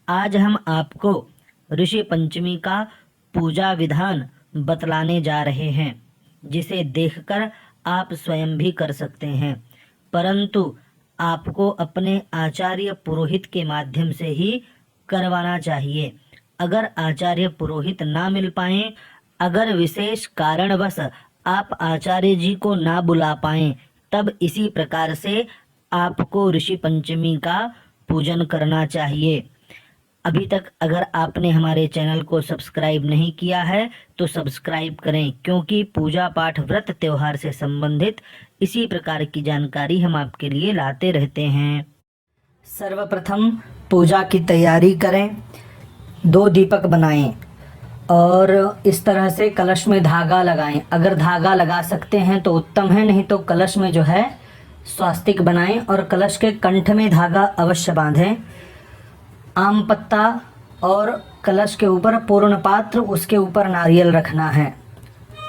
आज हम आपको ऋषि पंचमी का पूजा विधान बतलाने जा रहे हैं, जिसे देखकर आप स्वयं भी कर सकते हैं, परंतु आपको अपने आचार्य पुरोहित के माध्यम से ही करवाना चाहिए। अगर आचार्य पुरोहित ना मिल पाए, अगर विशेष कारणवश आप आचार्य जी को ना बुला पाएं, तब इसी प्रकार से आपको ऋषि पंचमी का पूजन करना चाहिए। अभी तक अगर आपने हमारे चैनल को सब्सक्राइब नहीं किया है तो सब्सक्राइब करें, क्योंकि पूजा पाठ व्रत त्योहार से संबंधित इसी प्रकार की जानकारी हम आपके लिए लाते रहते हैं। सर्वप्रथम पूजा की तैयारी करें। 2 दीपक बनाएं और इस तरह से कलश में धागा लगाएं। अगर धागा लगा सकते हैं तो उत्तम है, नहीं तो कलश में जो है स्वास्तिक बनाएं और कलश के कंठ में धागा अवश्य बांधें। आम पत्ता और कलश के ऊपर पूर्ण पात्र, उसके ऊपर नारियल रखना है।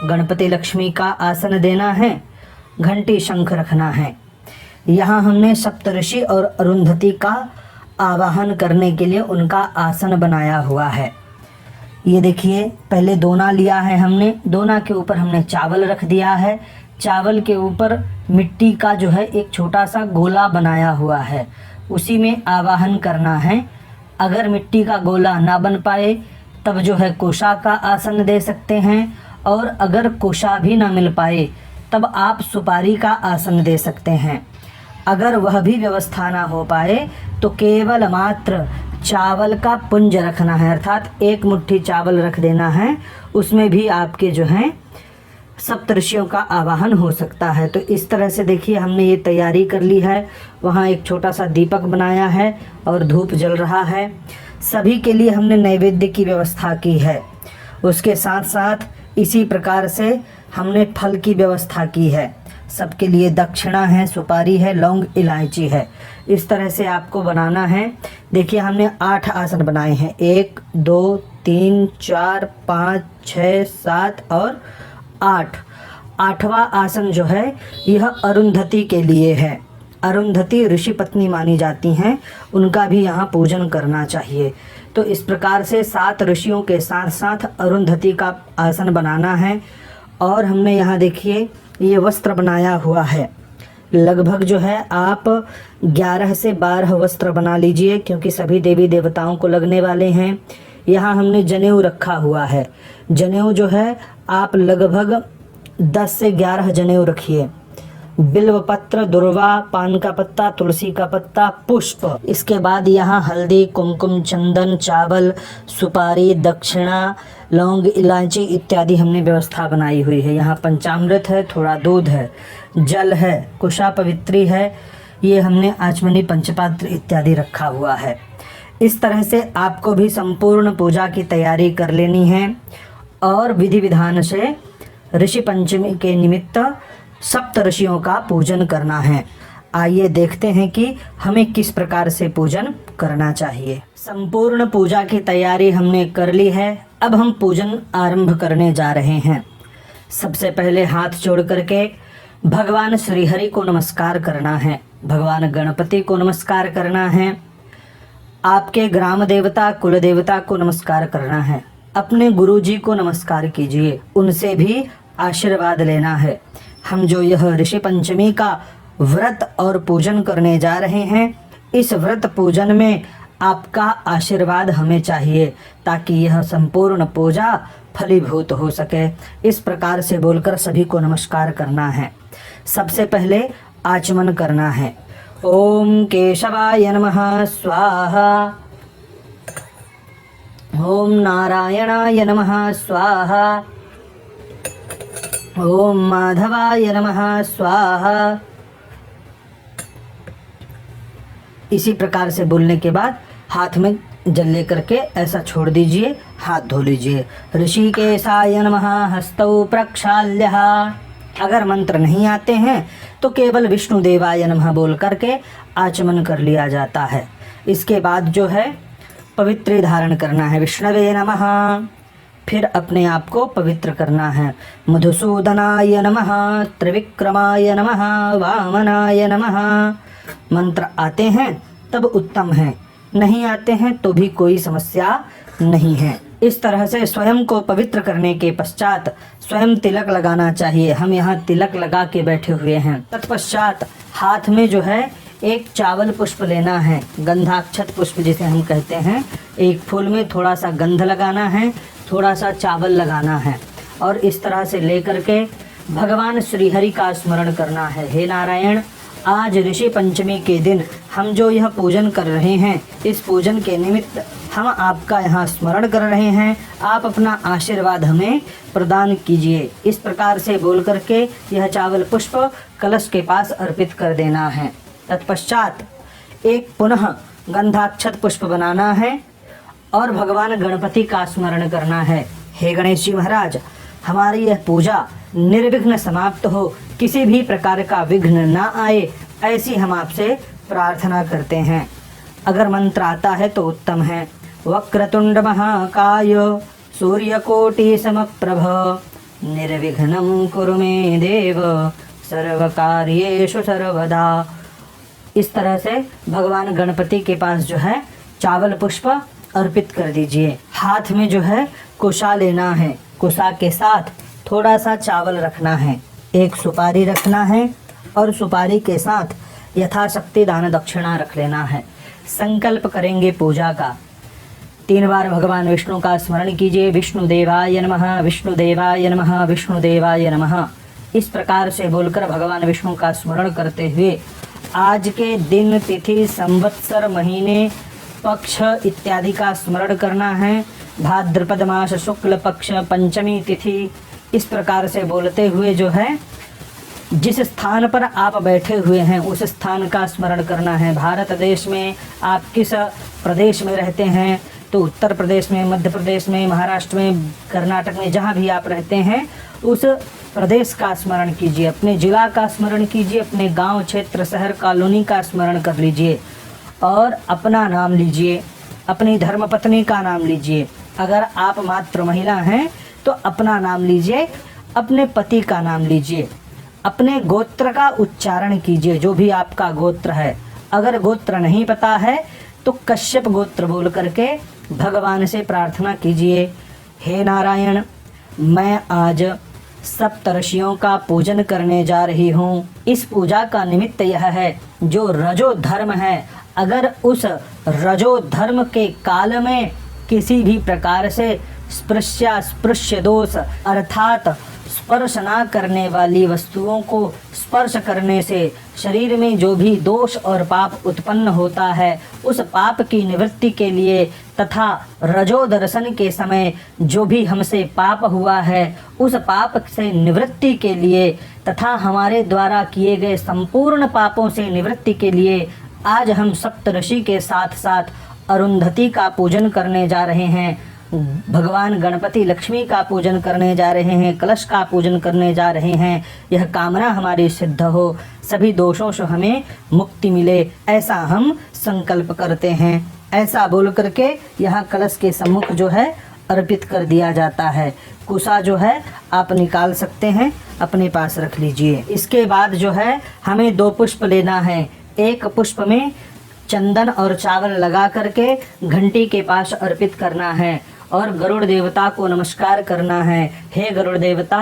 गणपति लक्ष्मी का आसन देना है। घंटी शंख रखना है। यहाँ हमने सप्तऋषि और अरुंधति का आवाहन करने के लिए उनका आसन बनाया हुआ है। ये देखिए, पहले दोना लिया है हमने, दोना के ऊपर हमने चावल रख दिया है। चावल के ऊपर मिट्टी का जो है एक छोटा सा गोला बनाया हुआ है, उसी में आवाहन करना है। अगर मिट्टी का गोला ना बन पाए तब जो है कोशा का आसन दे सकते हैं, और अगर कोशा भी ना मिल पाए तब आप सुपारी का आसन दे सकते हैं। अगर वह भी व्यवस्था ना हो पाए तो केवल मात्र चावल का पुंज रखना है, अर्थात 1 मुट्ठी चावल रख देना है। उसमें भी आपके जो हैं सप्तऋषियों का आवाहन हो सकता है। तो इस तरह से देखिए, हमने ये तैयारी कर ली है। वहाँ एक छोटा सा दीपक बनाया है और धूप जल रहा है। सभी के लिए हमने नैवेद्य की व्यवस्था की है। उसके साथ साथ इसी प्रकार से हमने फल की व्यवस्था की है। सबके लिए दक्षिणा है, सुपारी है, लौंग, इलायची है। इस तरह से आपको बनाना है। देखिए, हमने 8 आसन बनाए हैं। 1 2 3 4 5 6 7 और 8। 8वां आसन जो है यह अरुंधति के लिए है। अरुंधति ऋषि पत्नी मानी जाती हैं, उनका भी यहाँ पूजन करना चाहिए। तो इस प्रकार से 7 ऋषियों के साथ साथ अरुंधति का आसन बनाना है। और हमने यहाँ देखिए ये वस्त्र बनाया हुआ है। लगभग जो है आप 11 से 12 वस्त्र बना लीजिए, क्योंकि सभी देवी देवताओं को लगने वाले हैं। यहाँ हमने जनेऊ रखा हुआ है। जनेऊ जो है आप लगभग 10 से 11 जनेऊ रखिए। बिल्व पत्र, दुर्वा, पान का पत्ता, तुलसी का पत्ता, पुष्प। इसके बाद यहाँ हल्दी, कुमकुम, चंदन, चावल, सुपारी, दक्षिणा, लौंग, इलायची इत्यादि हमने व्यवस्था बनाई हुई है। यहाँ पंचामृत है, थोड़ा दूध है, जल है, कुशा पवित्री है, ये हमने आचमनी, पंचपात्र इत्यादि रखा हुआ है। इस तरह से आपको भी संपूर्ण पूजा की तैयारी कर लेनी है और विधि विधान से ऋषि पंचमी के निमित्त सप्त ऋषियों का पूजन करना है। आइए देखते हैं कि हमें किस प्रकार से पूजन करना चाहिए। संपूर्ण पूजा की तैयारी हमने कर ली है। अब हम पूजन आरंभ करने जा रहे हैं। सबसे पहले हाथ जोड़ करके भगवान श्रीहरि को नमस्कार करना है। भगवान गणपति को नमस्कार करना है। आपके ग्राम देवता, कुल देवता को नमस्कार करना है। अपने गुरु जी को नमस्कार कीजिए, उनसे भी आशीर्वाद लेना है। हम जो यह ऋषि पंचमी का व्रत और पूजन करने जा रहे हैं, इस व्रत पूजन में आपका आशीर्वाद हमें चाहिए, ताकि यह संपूर्ण पूजा फलीभूत हो सके। इस प्रकार से बोलकर सभी को नमस्कार करना है। सबसे पहले आचमन करना है। ओम केशवाय नमः स्वाहा। ओम नारायणाय नमः स्वाहा। ओम माधवाय नमः स्वाहा। इसी प्रकार से बोलने के बाद हाथ में जल लेकर के ऐसा छोड़ दीजिए, हाथ धो लीजिए। ऋषिकेशाय नमः हस्तौ प्रक्षाल्यः। अगर मंत्र नहीं आते हैं तो केवल विष्णु देवाय नमः बोल करके आचमन कर लिया जाता है। इसके बाद जो है पवित्र धारण करना है। विष्णवे नमः। फिर अपने आप को पवित्र करना है। मधुसूदनाय नमः, त्रिविक्रमाय नमः, वामनाय नमः। मंत्र आते हैं तब उत्तम है, नहीं आते हैं तो भी कोई समस्या नहीं है। इस तरह से स्वयं को पवित्र करने के पश्चात स्वयं तिलक लगाना चाहिए। हम यहाँ तिलक लगा के बैठे हुए हैं। तत्पश्चात हाथ में जो है एक चावल पुष्प लेना है, गंधाक्षत पुष्प जिसे हम कहते हैं। एक फूल में थोड़ा सा गंध लगाना है, थोड़ा सा चावल लगाना है और इस तरह से लेकर के भगवान श्री हरि का स्मरण करना है। हे नारायण, आज ऋषि पंचमी के दिन हम जो यह पूजन कर रहे हैं, इस पूजन के निमित्त हम आपका यहाँ स्मरण कर रहे हैं। आप अपना आशीर्वाद हमें प्रदान कीजिए। इस प्रकार से बोल करके यह चावल पुष्प कलश के पास अर्पित कर देना है। तत्पश्चात एक पुनः गंधाक्षत पुष्प बनाना है और भगवान गणपति का स्मरण करना है। हे गणेश जी महाराज, हमारी यह पूजा निर्विघ्न समाप्त हो, किसी भी प्रकार का विघ्न ना आए, ऐसी हम आपसे प्रार्थना करते हैं। अगर मंत्र आता है तो उत्तम है। वक्रतुंड महाकाय सूर्यकोटि समप्रभ निर्विघ्नं कुरु मे देव सर्वकार्येषु सर्वदा। इस तरह से भगवान गणपति के पास जो है चावल पुष्प अर्पित कर दीजिए। हाथ में जो है कुशा लेना है, कुशा के साथ थोड़ा सा चावल रखना है, एक सुपारी रखना है और सुपारी के साथ यथाशक्ति दान दक्षिणा रख लेना है। संकल्प करेंगे पूजा का। 3 बार भगवान विष्णु का स्मरण कीजिए। विष्णुदेवाय नमः, विष्णुदेवाय नमः, विष्णुदेवाय नमः। इस प्रकार से बोलकर भगवान विष्णु का स्मरण करते हुए आज के दिन, तिथि, संवत्सर, महीने, पक्ष इत्यादि का स्मरण करना है। भाद्रपद मास शुक्ल पक्ष पंचमी तिथि, इस प्रकार से बोलते हुए जो है जिस स्थान पर आप बैठे हुए हैं उस स्थान का स्मरण करना है। भारत देश में आप किस प्रदेश में रहते हैं तो उत्तर प्रदेश में, मध्य प्रदेश में, महाराष्ट्र में, कर्नाटक में, जहाँ भी आप रहते हैं उस प्रदेश का स्मरण कीजिए, अपने जिला का स्मरण कीजिए, अपने गांव, क्षेत्र, शहर, कॉलोनी का स्मरण कर लीजिए और अपना नाम लीजिए, अपनी धर्मपत्नी का नाम लीजिए। अगर आप मात्र महिला हैं तो अपना नाम लीजिए, अपने पति का नाम लीजिए, अपने गोत्र का उच्चारण कीजिए, जो भी आपका गोत्र है। अगर गोत्र नहीं पता है तो कश्यप गोत्र बोल करके भगवान से प्रार्थना कीजिए। हे नारायण, मैं आज सप्तऋषियों का पूजन करने जा रही हूँ। इस पूजा का निमित्त यह है, जो रजो धर्म है, अगर उस रजो धर्म के काल में किसी भी प्रकार से स्पृश्य दोष अर्थात स्पर्श ना करने वाली वस्तुओं को स्पर्श करने से शरीर में जो भी दोष और पाप उत्पन्न होता है, उस पाप की निवृत्ति के लिए तथा रजो दर्शन के समय जो भी हमसे पाप हुआ है उस पाप से निवृत्ति के लिए तथा हमारे द्वारा किए गए संपूर्ण पापों से निवृत्ति के लिए आज हम सप्तऋषि के साथ साथ अरुंधति का पूजन करने जा रहे हैं, भगवान गणपति लक्ष्मी का पूजन करने जा रहे हैं, कलश का पूजन करने जा रहे हैं। यह कामना हमारी सिद्ध हो, सभी दोषों से हमें मुक्ति मिले, ऐसा हम संकल्प करते हैं। ऐसा बोल करके यहाँ कलश के सम्मुख जो है अर्पित कर दिया जाता है। कुशा जो है आप निकाल सकते हैं, अपने पास रख लीजिए। इसके बाद जो है हमें 2 पुष्प लेना है। एक पुष्प में चंदन और चावल लगा करके घंटी के पास अर्पित करना है और गरुड़ देवता को नमस्कार करना है। हे गरुड़ देवता,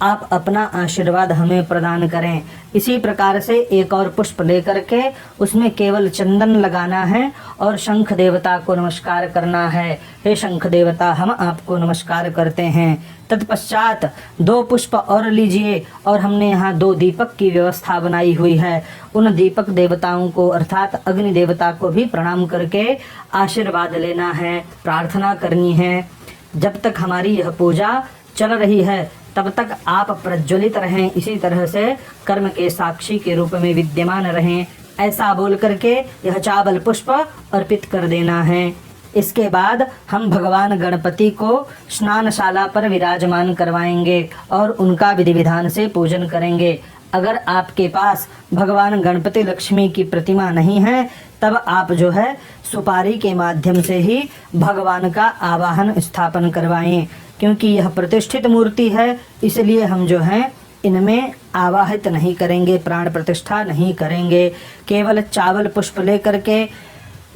आप अपना आशीर्वाद हमें प्रदान करें। इसी प्रकार से एक और पुष्प लेकर के उसमें केवल चंदन लगाना है और शंख देवता को नमस्कार करना है। हे शंख देवता, हम आपको नमस्कार करते हैं। तत्पश्चात 2 पुष्प और लीजिए और हमने यहाँ 2 दीपक की व्यवस्था बनाई हुई है। उन दीपक देवताओं को अर्थात अग्नि देवता को भी प्रणाम करके आशीर्वाद लेना है, प्रार्थना करनी है। जब तक हमारी यह पूजा चल रही है तब तक आप प्रज्वलित रहें, इसी तरह से कर्म के साक्षी के रूप में विद्यमान रहें। ऐसा बोल करके यह चावल पुष्प अर्पित कर देना है। इसके बाद हम भगवान गणपति को स्नानशाला पर विराजमान करवाएंगे और उनका विधि विधान से पूजन करेंगे। अगर आपके पास भगवान गणपति लक्ष्मी की प्रतिमा नहीं है तब आप जो है सुपारी के माध्यम से ही भगवान का आवाहन स्थापन करवाएं, क्योंकि यह प्रतिष्ठित मूर्ति है, इसलिए हम जो है इनमें आवाहित नहीं करेंगे, प्राण प्रतिष्ठा नहीं करेंगे। केवल चावल पुष्प लेकर के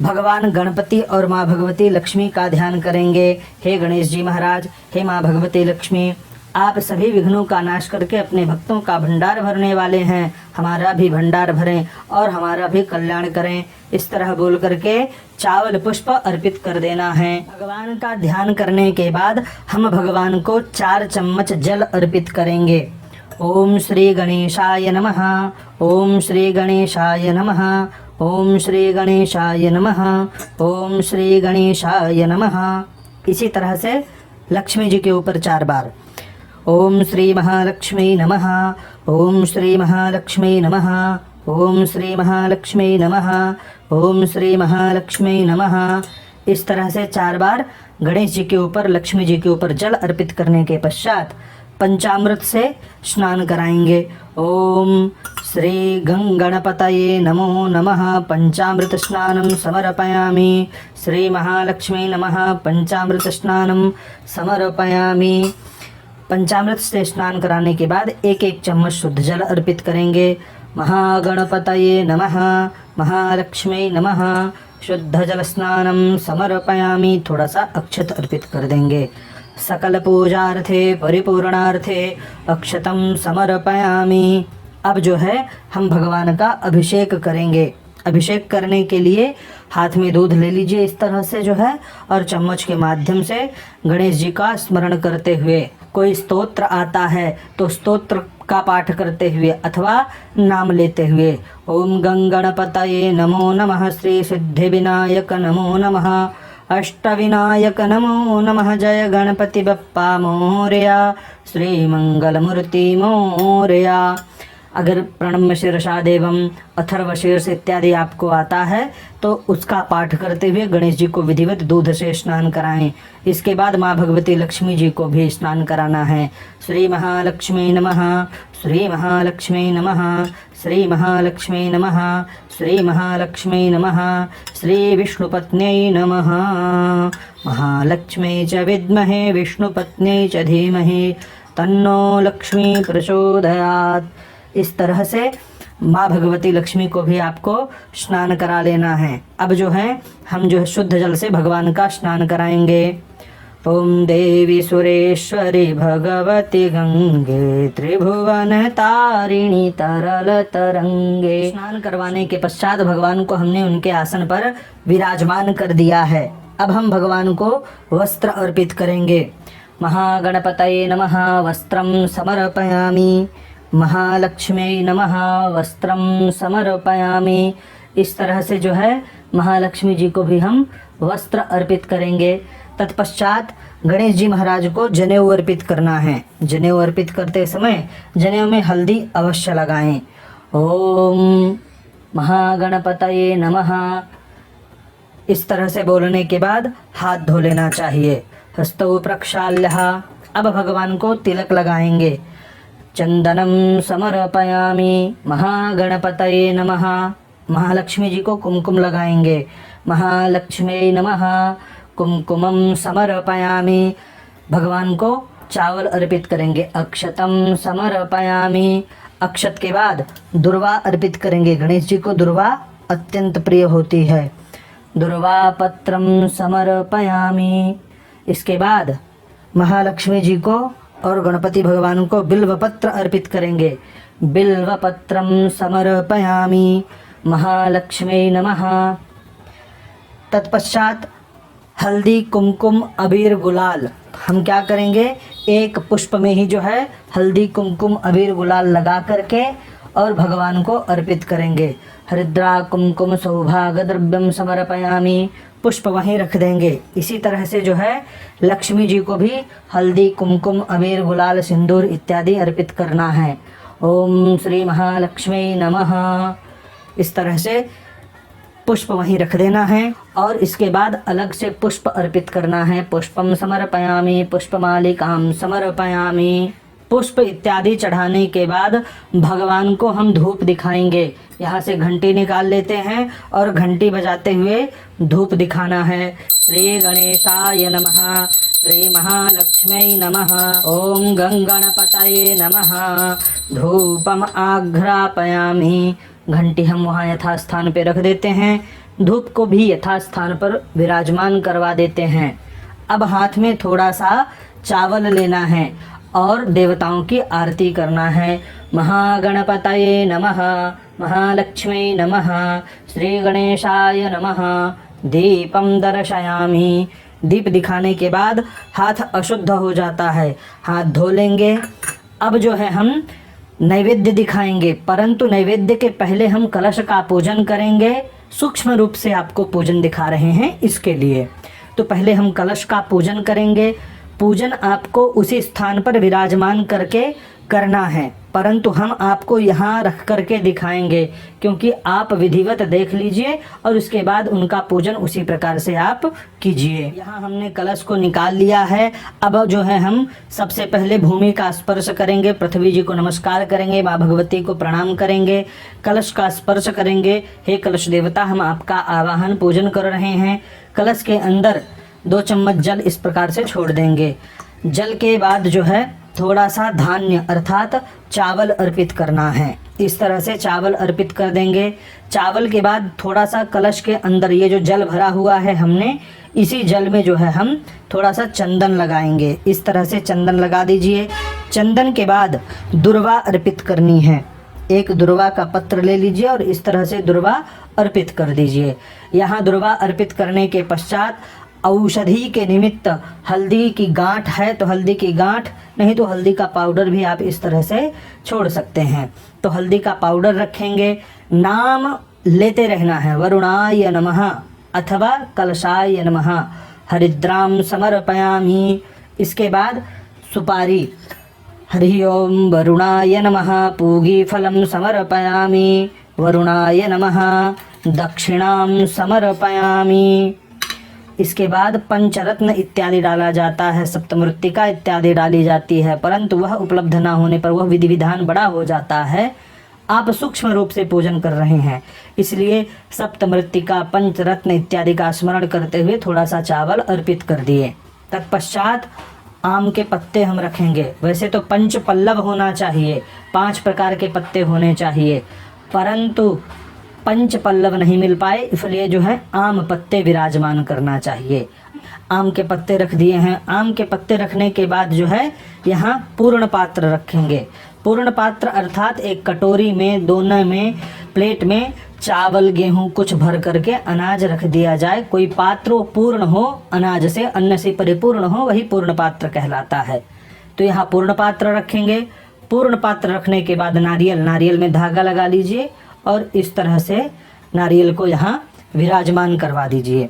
भगवान गणपति और माँ भगवती लक्ष्मी का ध्यान करेंगे। हे गणेश जी महाराज, हे माँ भगवती लक्ष्मी, आप सभी विघ्नों का नाश करके अपने भक्तों का भंडार भरने वाले हैं, हमारा भी भंडार भरें और हमारा भी कल्याण करें। इस तरह बोल करके चावल पुष्प अर्पित कर देना है। भगवान का ध्यान करने के बाद हम भगवान को 4 चम्मच जल अर्पित करेंगे। ओम श्री गणेशाय नमः, ओम श्री गणेशाय नमः, ओम श्री गणेशाय नमः, ओम श्री गणेशाय नमः। इसी तरह से लक्ष्मी जी के ऊपर 4 बार। ओम श्री महालक्ष्मी नमः, ओम श्री महालक्ष्मी नमः, ओम श्री महालक्ष्मी नमः, ओम श्री महालक्ष्मी नमः। इस तरह से 4 बार गणेश जी के ऊपर, लक्ष्मी जी के ऊपर जल अर्पित करने के पश्चात पंचामृत से स्नान कराएंगे। ओम श्री गंगणपतये नमो नमः, पंचामृत स्नानं समर्पयामि। श्री महालक्ष्मी नमः, पंचामृत स्नानं समर्पयामि। पंचामृत से स्नान कराने के बाद 1-1 चम्मच शुद्ध जल अर्पित करेंगे। महागणपतये नमः, महालक्ष्मी नमः, शुद्ध जल स्नानं समर्पयामि। थोड़ा सा अक्षत अर्पित कर देंगे। सकल पूजार्थे परिपूर्णार्थे अक्षतम समर्पयामि। अब जो है हम भगवान का अभिषेक करेंगे। अभिषेक करने के लिए हाथ में दूध ले लीजिए इस तरह से जो है, और चम्मच के माध्यम से गणेश जी का स्मरण करते हुए, कोई स्तोत्र आता है तो स्तोत्र का पाठ करते हुए अथवा नाम लेते हुए, ओम गंगणपतये नमो नमः, श्री सिद्धि विनायक नमो नमः, अष्टविनायक नमो नमः, जय गणपति बप्पा मोरया, श्री मंगलमूर्ति मोरया। अगर प्रणम्य शीर्षा देवम, अथर्व शीर्ष इत्यादि आपको आता है तो उसका पाठ करते हुए गणेश जी को विधिवत दूध से स्नान कराएं। इसके बाद माँ भगवती लक्ष्मी जी को भी स्नान कराना है। श्री महालक्ष्मी नमः, श्री महालक्ष्मी नमः, श्री महालक्ष्मी नमः, श्री महालक्ष्मी नमः, श्री विष्णुपत्न्यै नमः। महालक्ष्मी च विद्महे विष्णुपत्न्यै च धीमहि तन्नो लक्ष्मी प्रचोदयात्। इस तरह से माँ भगवती लक्ष्मी को भी आपको स्नान करा लेना है। अब जो है हम जो है शुद्ध जल से भगवान का स्नान कराएंगे। ओम देवी सुरेश्वरी भगवती गंगे, त्रिभुवन तारिणी तरल तरंगे। स्नान करवाने के पश्चात भगवान को हमने उनके आसन पर विराजमान कर दिया है। अब हम भगवान को वस्त्र अर्पित करेंगे। महागणपतये नमः, वस्त्रं समर्पयामि। महालक्ष्मी नमः, वस्त्रं समर्पयामि। इस तरह से जो है महालक्ष्मी जी को भी हम वस्त्र अर्पित करेंगे। तत्पश्चात गणेश जी महाराज को जनेऊ अर्पित करना है। जनेऊ अर्पित करते समय जनेऊ में हल्दी अवश्य लगाएं। ओम महागणपतये नमः, इस तरह से बोलने के बाद हाथ धो लेना चाहिए। हस्तौ प्रक्षाल्यः। अब भगवान को तिलक लगाएंगे। चंदनम समर्पयामि। महागणपतये नमः, महालक्ष्मी जी को कुमकुम लगाएंगे। महालक्ष्मी नमः, कुमकुमम समर्पयामि। भगवान को चावल अर्पित करेंगे। अक्षतम समर्पयामि। अक्षत के बाद दुर्वा अर्पित करेंगे। गणेश जी को दुर्वा अत्यंत प्रिय होती है। दुर्वा पत्रम समर्पयामि। इसके बाद महालक्ष्मी जी को और गणपति भगवान को बिल्व पत्र अर्पित करेंगे। बिल्व पत्रम समर्पयामि। महालक्ष्मी नमः। तत्पश्चात हल्दी कुमकुम अबीर गुलाल हम क्या करेंगे, एक पुष्प में ही जो है हल्दी कुमकुम अबीर गुलाल लगा करके और भगवान को अर्पित करेंगे। हरिद्रा कुमकुम सौभाग्य द्रव्यम समर्पयामि। पुष्प वहीं रख देंगे। इसी तरह से जो है लक्ष्मी जी को भी हल्दी कुमकुम अबीर गुलाल सिंदूर इत्यादि अर्पित करना है। ओम श्री महालक्ष्मी नमः। इस तरह से पुष्प वहीं रख देना है और इसके बाद अलग से पुष्प अर्पित करना है। पुष्पम समर्पयामि, पुष्पमालिकाम समर्पयामि। पुष्प इत्यादि चढ़ाने के बाद भगवान को हम धूप दिखाएंगे। यहाँ से घंटी निकाल लेते हैं और घंटी बजाते हुए धूप दिखाना है। श्री गणेशाय नमः, श्री महालक्ष्मी नमः, ओम गंगणपतये नमः। धूपम आघ्रापयामि। घंटी हम वहाँ यथास्थान पे रख देते हैं। धूप को भी यथास्थान पर विराजमान करवा देते हैं। अब हाथ में थोड़ा सा चावल लेना है और देवताओं की आरती करना है। महागणपतये नमः, महालक्ष्मी नमः, श्री गणेशाय नमः। दीपम दर्शयामि। दीप दिखाने के बाद हाथ अशुद्ध हो जाता है, हाथ धो लेंगे। अब जो है हम नैवेद्य दिखाएंगे, परंतु नैवेद्य के पहले हम कलश का पूजन करेंगे। सूक्ष्म रूप से आपको पूजन दिखा रहे हैं इसके लिए। तो पहले हम कलश का पूजन करेंगे। पूजन आपको उसी स्थान पर विराजमान करके करना है, परंतु हम आपको यहाँ रख करके दिखाएंगे, क्योंकि आप विधिवत देख लीजिए और उसके बाद उनका पूजन उसी प्रकार से आप कीजिए। यहाँ हमने कलश को निकाल लिया है। अब जो है हम सबसे पहले भूमि का स्पर्श करेंगे, पृथ्वी जी को नमस्कार करेंगे, माँ भगवती को प्रणाम करेंगे, कलश का स्पर्श करेंगे। हे कलश देवता, हम आपका आवाहन पूजन कर रहे हैं। कलश के अंदर 2 चम्मच जल इस प्रकार से छोड़ देंगे। जल के बाद जो है थोड़ा सा धान्य अर्थात चावल अर्पित करना है। इस तरह से चावल अर्पित कर देंगे। चावल के बाद थोड़ा सा कलश के अंदर ये जो जल भरा हुआ है हमने, इसी जल में जो है हम थोड़ा सा चंदन लगाएंगे। इस तरह से चंदन लगा दीजिए। चंदन के बाद दुर्वा अर्पित करनी है। एक दुर्वा का पत्र ले लीजिए और इस तरह से दुर्वा अर्पित कर दीजिए। यहाँ दुर्वा अर्पित करने के पश्चात औषधि के निमित्त हल्दी की गांठ है तो हल्दी की गांठ, नहीं तो हल्दी का पाउडर भी आप इस तरह से छोड़ सकते हैं। तो हल्दी का पाउडर रखेंगे। नाम लेते रहना है, वरुणाय नमः अथवा कलशाय नमः, हरिद्राम समर्पयामि। इसके बाद सुपारी, हरि ओम वरुणाय नमः, पूगी फलम समर्पयामि, वरुणाय नमः, दक्षिणाम समर्पयामि। इसके बाद पंचरत्न इत्यादि डाला जाता है, सप्तमृत्तिका इत्यादि डाली जाती है, परंतु वह उपलब्ध ना होने पर वह विधि विधान बड़ा हो जाता है। आप सूक्ष्म रूप से पूजन कर रहे हैं, इसलिए सप्तमृत्तिका पंचरत्न इत्यादि का स्मरण करते हुए थोड़ा सा चावल अर्पित कर दिए। तत्पश्चात आम के पत्ते हम रखेंगे। वैसे तो 5 पल्लव होना चाहिए, 5 प्रकार के पत्ते होने चाहिए, परंतु 5 पल्लव नहीं मिल पाए, इसलिए जो है आम पत्ते विराजमान करना चाहिए। आम के पत्ते रख दिए हैं। आम के पत्ते रखने के बाद जो है यहाँ पूर्ण पात्र रखेंगे। पूर्ण पात्र अर्थात एक कटोरी में, दोनों में, प्लेट में चावल गेहूं कुछ भर करके अनाज रख दिया जाए। कोई पात्र पूर्ण हो, अनाज से, अन्न से परिपूर्ण हो, वही पूर्ण पात्र कहलाता है। तो यहाँ पूर्ण पात्र रखेंगे। पूर्ण पात्र रखने के बाद नारियल में धागा लगा लीजिए और इस तरह से नारियल को यहाँ विराजमान करवा दीजिए।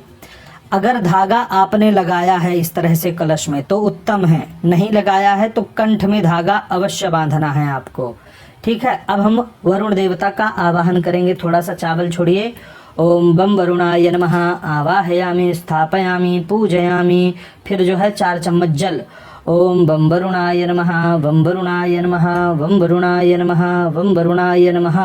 अगर धागा आपने लगाया है इस तरह से कलश में तो उत्तम है, नहीं लगाया है तो कंठ में धागा अवश्य बांधना है आपको। ठीक है। अब हम वरुण देवता का आवाहन करेंगे। थोड़ा सा चावल छोड़िए। ओम बम वरुणाय नमः, आवाहयामि, स्थापयामि, पूजयामि। फिर जो है 4 चम्मच जल। ओम बम वरुणाय नमः, बम वरुणाय नमः, बम वरुणाय नमः, बम वरुणाय नमः।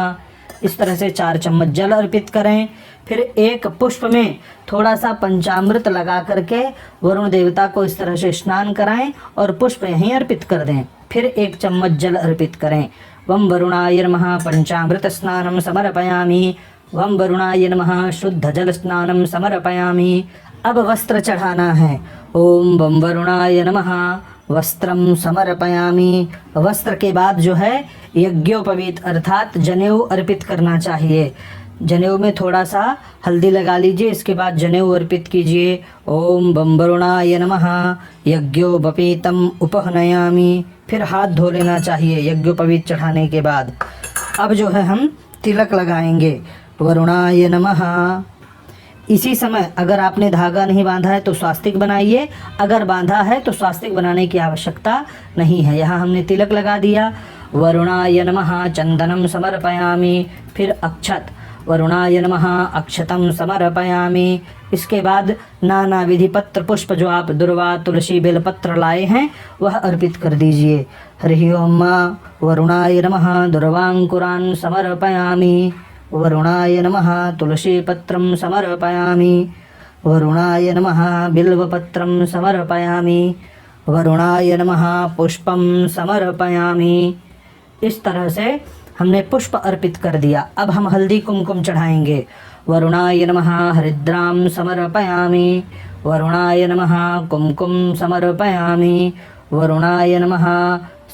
इस तरह से 4 चम्मच जल अर्पित करें। फिर एक पुष्प में थोड़ा सा पंचामृत लगा करके वरुण देवता को इस तरह से स्नान कराएं और पुष्प यहीं अर्पित कर दें। फिर 1 चम्मच जल अर्पित करें। वम वरुणाय नमः, पंचामृत स्नानम समर्पयामि, वम वरुणाय नमः, शुद्ध जल स्नानम समर्पयामि। अब वस्त्र चढ़ाना है। ओम वम वरुणाय नमः, वस्त्रम समर्पयामि। वस्त्र के बाद जो है यज्ञोपवीत अर्थात जनेऊ अर्पित करना चाहिए। जनेऊ में थोड़ा सा हल्दी लगा लीजिए, इसके बाद जनेऊ अर्पित कीजिए। ओम बम वरुणाय नमः, यज्ञोपवीतम उपहनयामि। फिर हाथ धो लेना चाहिए यज्ञोपवीत चढ़ाने के बाद। अब जो है हम तिलक लगाएंगे। वरुणाय नमः। इसी समय अगर आपने धागा नहीं बांधा है तो स्वास्तिक बनाइए, अगर बांधा है तो स्वास्तिक बनाने की आवश्यकता नहीं है। यहाँ हमने तिलक लगा दिया। वरुणाय नमः, चंदनम समर्पयामि। फिर अक्षत, वरुणाय नमः, अक्षतम समर्पयामि। इसके बाद नाना विधि पत्र पुष्प जो आप दुर्वा तुलसी बेलपत्र लाए हैं वह अर्पित कर दीजिए। हरि ओम वरुणाय नमः, दुर्वांकुरान् समर्पयामि। वरुणाय नमः, तुलसी पत्रं समर्पयामि। वरुणाय नमः, बिल्वपत्रं समर्पयामि। वरुणाय नमः, पुष्पं समर्पयामि। इस तरह से हमने पुष्प अर्पित कर दिया। अब हम हल्दी कुमकुम चढ़ाएंगे। वरुणाय नमः हरिद्रां समर्पयामि, वरुणाय नमः कुमकुम समर्पयामि, वरुणाय नमः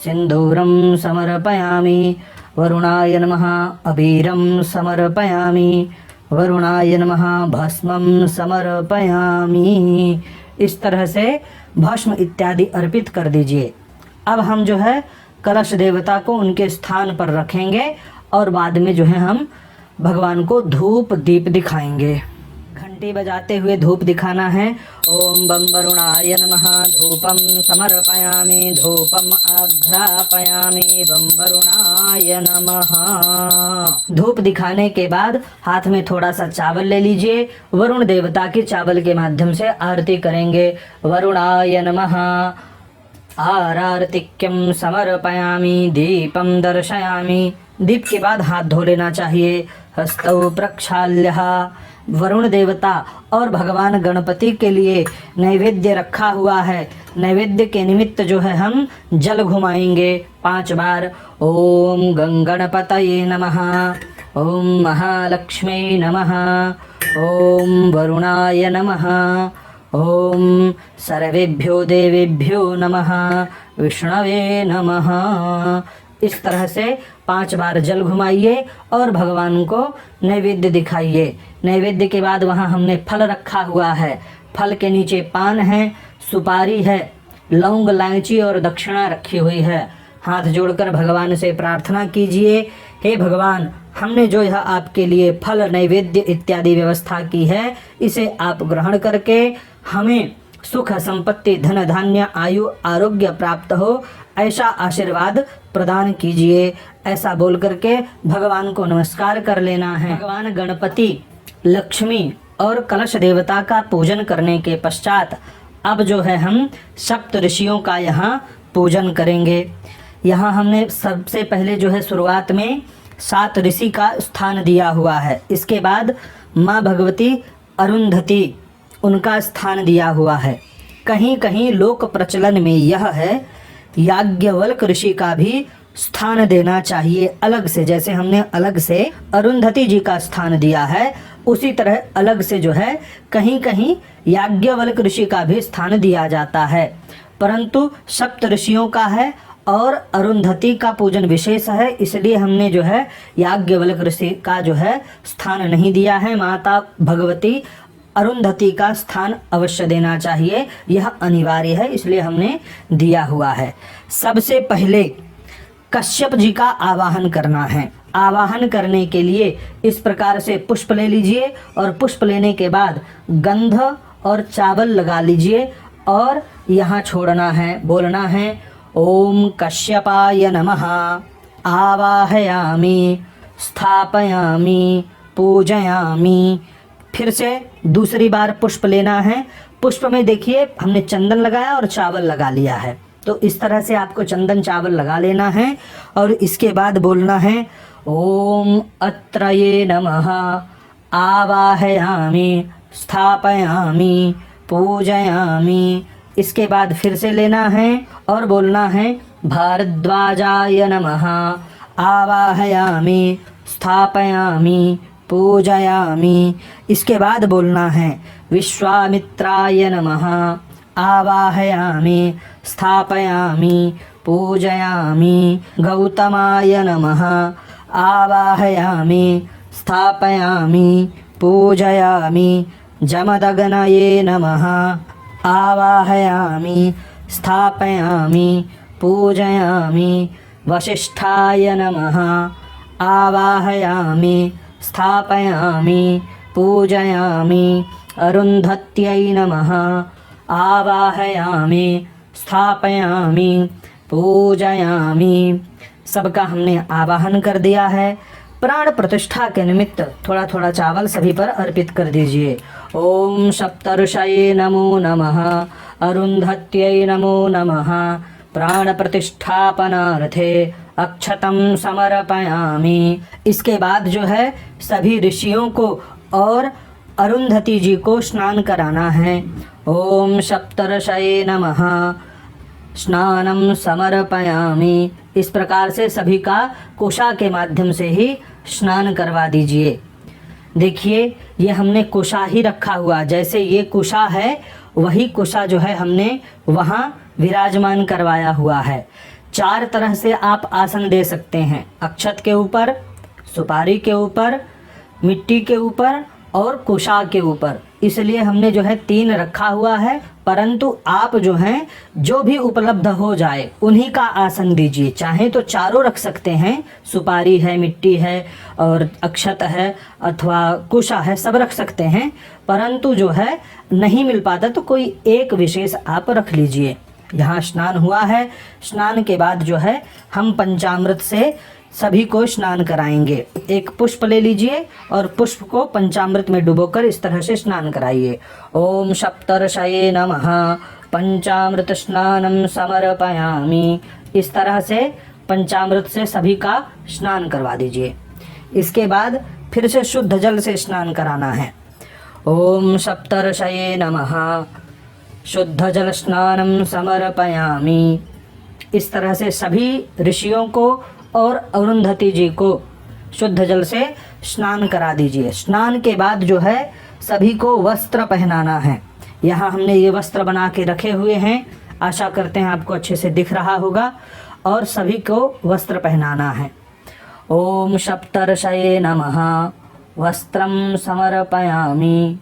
सिंदूरं समर्पयामि, वरुणाय नमः अबीरं समर्पयामि, वरुणाय नमः भस्मं समर्पयामि। इस तरह से भस्म इत्यादि अर्पित कर दीजिए। अब हम जो है कलश देवता को उनके स्थान पर रखेंगे और बाद में जो है हम भगवान को धूप दीप दिखाएंगे। घंटी बजाते हुए धूप दिखाना है। ओम बम वरुणाय नमः धूपम समर्पयामि, धूपम आघ्रापयामि, बम वरुणाय नमः। धूप दिखाने के बाद हाथ में थोड़ा सा चावल ले लीजिए। वरुण देवता की चावल के माध्यम से आरती करेंगे। वरुणाय नमः आरार्तिक्यम समर्पयामि, दीपम दर्शयामि। दीप के बाद हाथ धो लेना चाहिए। हस्तौ प्रक्षाल्यः। वरुण देवता और भगवान गणपति के लिए नैवेद्य रखा हुआ है। नैवेद्य के निमित्त जो है हम जल घुमाएंगे 5 बार। ओम गंगणपतये नमः, ओम महालक्ष्मी नमः, ओम वरुणाय नमः, ओम सर्वेभ्यो देवेभ्यो नमः, विष्णवे नमः। इस तरह से 5 बार जल घुमाइए और भगवान को नैवेद्य दिखाइए। नैवेद्य के बाद वहाँ हमने फल रखा हुआ है। फल के नीचे पान है, सुपारी है, लौंग, इलायची और दक्षिणा रखी हुई है। हाथ जोड़कर भगवान से प्रार्थना कीजिए, हे भगवान, हमने जो यह आपके लिए फल नैवेद्य इत्यादि व्यवस्था की है, इसे आप ग्रहण करके हमें सुख, संपत्ति, धन, धान्य, आयु, आरोग्य प्राप्त हो, ऐसा आशीर्वाद प्रदान कीजिए। ऐसा बोल करके भगवान को नमस्कार कर लेना है। भगवान गणपति, लक्ष्मी और कलश देवता का पूजन करने के पश्चात अब जो है हम सप्त ऋषियों का यहाँ पूजन करेंगे। यहाँ हमने सबसे पहले जो है शुरुआत में 7 ऋषि का स्थान दिया हुआ है। इसके बाद माँ भगवती अरुंधति, उनका स्थान दिया हुआ है। कहीं कहीं लोक प्रचलन में यह है याज्ञवल्क ऋषि का भी स्थान देना चाहिए अलग से। जैसे हमने अलग से अरुंधति जी का स्थान दिया है, उसी तरह अलग से जो है कहीं कहीं याज्ञवल्क ऋषि का भी स्थान दिया जाता है। परंतु सप्त ऋषियों का है और अरुंधति का पूजन विशेष है, इसलिए हमने जो है याज्ञवल्क ऋषि का जो है स्थान नहीं दिया है। माता भगवती अरुंधति का स्थान अवश्य देना चाहिए, यह अनिवार्य है, इसलिए हमने दिया हुआ है। सबसे पहले कश्यप जी का आवाहन करना है। आवाहन करने के लिए इस प्रकार से पुष्प ले लीजिए और पुष्प लेने के बाद गंध और चावल लगा लीजिए और यहाँ छोड़ना है, बोलना है ओम कश्यपाय नमः आवाहयामि, स्थापयामि, पूजयामि। फिर से दूसरी बार पुष्प लेना है। पुष्प में देखिए हमने चंदन लगाया और चावल लगा लिया है, तो इस तरह से आपको चंदन चावल लगा लेना है और इसके बाद बोलना है ओम अत्रये नमः आवाहयामि, स्थापयामि, पूजयामि। इसके बाद फिर से लेना है और बोलना है भारद्वाजाय नमः आवाहयामि, स्थापयामि, पूजयामि। इसके बाद बोलना है विश्वामित्राय नमः आवाहयामि, स्थापयामि, पूजयामि। गौतमाय नमः आवाहयामि, स्थापयामि, पूजयामि। जमदग्नये नमः आवाहयामि, स्थापयामि, पूजयामि। वसिष्ठाय नमः आवाहयामि, स्थापयामि, पूजयामि। अरुंधत्यै नमः आवाहयामि, स्थापयामि, पूजयामि। सबका हमने आवाहन कर दिया है। प्राण प्रतिष्ठा के निमित्त थोड़ा थोड़ा चावल सभी पर अर्पित कर दीजिए। ओम सप्तऋषये नमो नमः, अरुंधत्यै नमो नमः। प्राण प्रतिष्ठापनार्थे अक्षतम समर्पयामि। इसके बाद जो है सभी ऋषियों को और अरुंधति जी को स्नान कराना है। ओम सप्तऋषये नमः स्नानम समर्पयामि। इस प्रकार से सभी का कुशा के माध्यम से ही स्नान करवा दीजिए। देखिए ये हमने कुशा ही रखा हुआ, जैसे ये कुशा है वही कुशा जो है हमने वहाँ विराजमान करवाया हुआ है। 4 तरह से आप आसन दे सकते हैं, अक्षत के ऊपर, सुपारी के ऊपर, मिट्टी के ऊपर और कुशा के ऊपर। इसलिए हमने जो है 3 रखा हुआ है, परंतु आप जो हैं जो भी उपलब्ध हो जाए उन्हीं का आसन दीजिए। चाहे तो चारों रख सकते हैं, सुपारी है, मिट्टी है और अक्षत है अथवा कुशा है, सब रख सकते हैं, परंतु जो है नहीं मिल पाता तो कोई एक विशेष आप रख लीजिए। यहाँ स्नान हुआ है, स्नान के बाद जो है हम पंचामृत से सभी को स्नान कराएंगे। एक पुष्प ले लीजिए और पुष्प को पंचामृत में डुबोकर इस तरह से स्नान कराइए। ओम सप्तर्षये नमः पंचामृत स्नानम समर्पयामि। इस तरह से पंचामृत से सभी का स्नान करवा दीजिए। इसके बाद फिर से शुद्ध जल से स्नान कराना है। ओम सप्तर्षये नमः शुद्ध जल स्नानम समर्पयामि। इस तरह से सभी ऋषियों को और अरुंधति जी को शुद्ध जल से स्नान करा दीजिए। स्नान के बाद जो है सभी को वस्त्र पहनाना है। यहाँ हमने ये वस्त्र बना के रखे हुए हैं, आशा करते हैं आपको अच्छे से दिख रहा होगा, और सभी को वस्त्र पहनाना है। ओम सप्तर्षये नमः वस्त्रम समर्पयामि।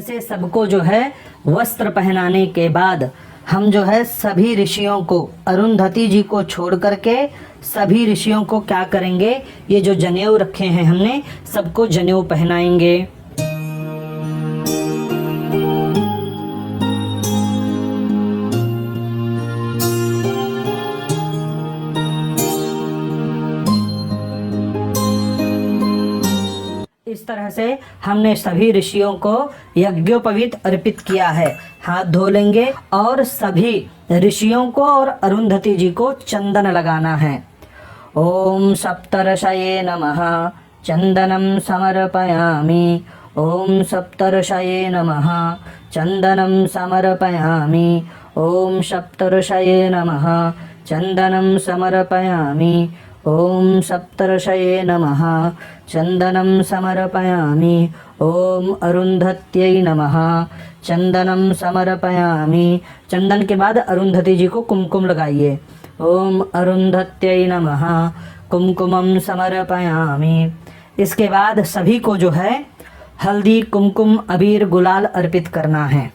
से सबको जो है वस्त्र पहनाने के बाद हम जो है सभी ऋषियों को, अरुंधति जी को छोड़ करके सभी ऋषियों को क्या करेंगे, ये जो जनेऊ रखे हैं हमने सबको जनेऊ पहनाएंगे। इस तरह से हमने सभी ऋषियों को यज्ञोपवीत अर्पित किया है। हाथ धो लेंगे और सभी ऋषियों को और अरुंधति जी को चंदन लगाना है। ओम सप्तर्षये नमः चंदनम समर्पयामि। ओम सप्तर्षये नमः चंदनम समर्पयामि। ओम सप्तर्षये नमः चंदनम समर्पयामि। ओम सप्तर्षये नमः चंदनम समर्पयामि। ओम अरुंधत्यै नमः चंदनम समर्पयामि। चंदन के बाद अरुंधति जी को कुमकुम लगाइए। ओम अरुंधत्यै नमः कुमकुमम समर्पयामि। इसके बाद सभी को जो है हल्दी, कुमकुम, अबीर, गुलाल अर्पित करना है।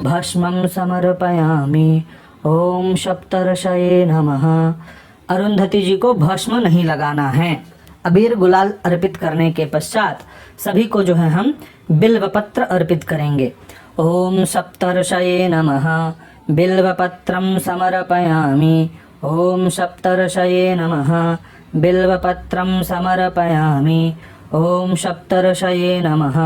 भस्मं समर्पयामि। ओम सप्तर्षये नमः। अरुंधति जी को भस्म नहीं लगाना है। अबीर गुलाल अर्पित करने के पश्चात सभी को जो है हम बिल्वपत्र अर्पित करेंगे। ओम सप्तर्षये नमः बिल्वपत्रं समर्पयामि। ओम सप्तर्षये नमः बिल्वपत्रं समर्पयामि। ओम सप्तर्षये नमः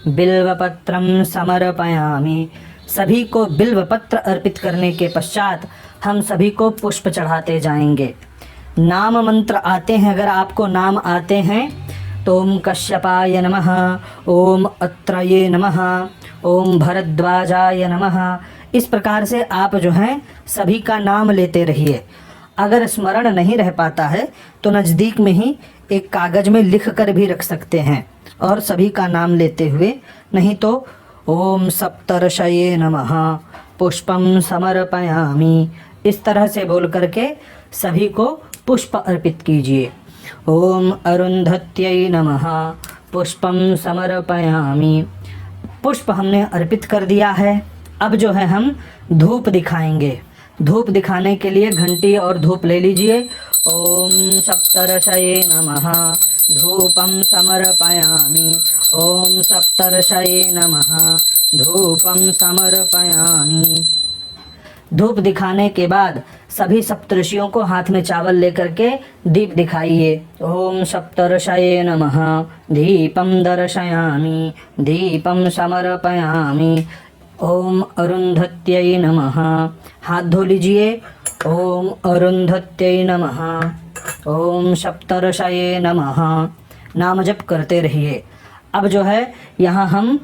बिल्वपत्रं समर्पयामि। सभी को बिल्वपत्र अर्पित करने के पश्चात हम सभी को पुष्प चढ़ाते जाएंगे। नाम मंत्र आते हैं, अगर आपको नाम आते हैं तो ओम कश्यपाय नमः, ओम अत्रये नमः, ओम भरद्वाजाय नमः। इस प्रकार से आप जो हैं सभी का नाम लेते रहिए। अगर स्मरण नहीं रह पाता है तो नज़दीक में ही एक कागज़ में लिख कर भी रख सकते हैं और सभी का नाम लेते हुए, नहीं तो ओम सप्तर्षये नमः पुष्पम समर्पयामि इस तरह से बोल करके सभी को पुष्प अर्पित कीजिए। ओम अरुंधत्यै नमः पुष्पम समर्पयामि। पुष्प हमने अर्पित कर दिया है। अब जो है हम धूप दिखाएंगे। धूप दिखाने के लिए घंटी और धूप ले लीजिए। ओम सप्तर्षये नमः धूपम समर्पयामि। ओम सप्तर्षये नमः धूपम समर्पयामि। धूप दिखाने के बाद सभी सप्तऋषियों को हाथ में चावल लेकर के दीप दिखाइए। ओम सप्तऋषये नमः। दीपम दर्शयामि, दीपम समर्पयामि। ओम अरुंधत्यै नमः। हाथ धो लीजिए। ओम अरुंधत्यै नमः। ओम सप्तऋषये नमः। नाम जप करते रहिए। अब जो है यहाँ हम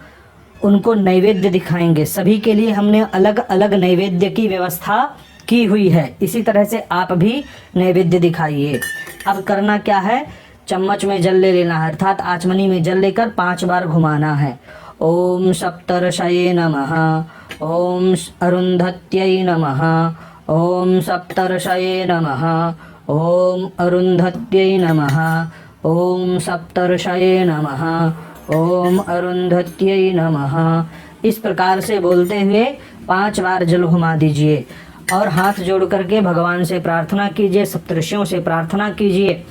उनको नैवेद्य दिखाएंगे। सभी के लिए हमने अलग अलग नैवेद्य की व्यवस्था की हुई है। इसी तरह से आप भी नैवेद्य दिखाइए। अब करना क्या है, चम्मच में जल ले लेना है, अर्थात आचमनी में जल लेकर 5 बार घुमाना है। ओम सप्तऋषये नमः। ओम अरुंधत्यै नमः। ओम सप्तऋषये नमः। ओम अरुंधत्यै नमः। ओम सप्तऋषये नमः। ओम अरुंधत्यै नमः। इस प्रकार से बोलते हुए 5 बार जल घुमा दीजिए और हाथ जोड़ करके भगवान से प्रार्थना कीजिए, सप्तऋषियों से प्रार्थना कीजिए।